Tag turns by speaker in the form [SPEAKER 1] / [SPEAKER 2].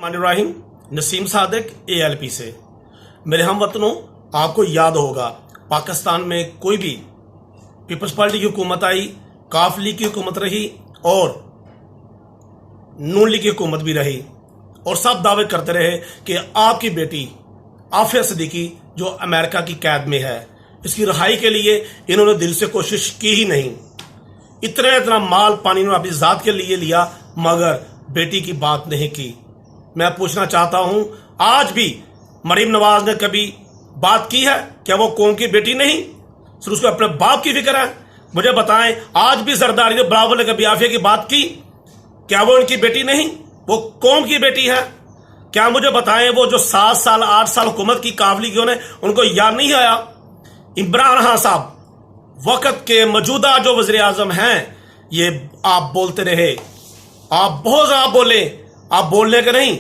[SPEAKER 1] Ibrahim Naseem Sadiq ALP से। मेरे हम वतनों, आपको याद होगा पाकिस्तान में कोई भी पीपल्स पार्टी की हुकूमत आई, काफ लीग की हुकूमत रही और नून लीग की हुकूमत भी रही, और सब दावे करते रहे कि आपकी बेटी आफिया सिद्दीकी जो अमेरिका की कैद में है, इसकी रिहाई के लिए इन्होंने दिल से कोशिश की ही नहीं। इतना माल पानी इन्होंने अपनी ज़ात के लिए लिया मगर बेटी की बात नहीं की। मैं पूछना चाहता हूं, आज भी मरीम नवाज ने कभी बात की है? क्या वो कौम की बेटी नहीं, सिर्फ उसको अपने बाप की फिक्र है? मुझे बताएं, आज भी जरदारी ने ब्रावो ने कभी आफिया की बात की? क्या वो इनकी बेटी नहीं, वो कौम की बेटी है? क्या मुझे बताएं, वो जो 7 साल 8 साल हुकूमत की काबलियों ने उनको याद नहीं आया? इमरान खान साहब वक्त के मौजूदा जो वज़ीर आज़म हैं, ये आप बोलते रहे, आप बहुत ज्यादा बोले, आप बोलने के नहीं,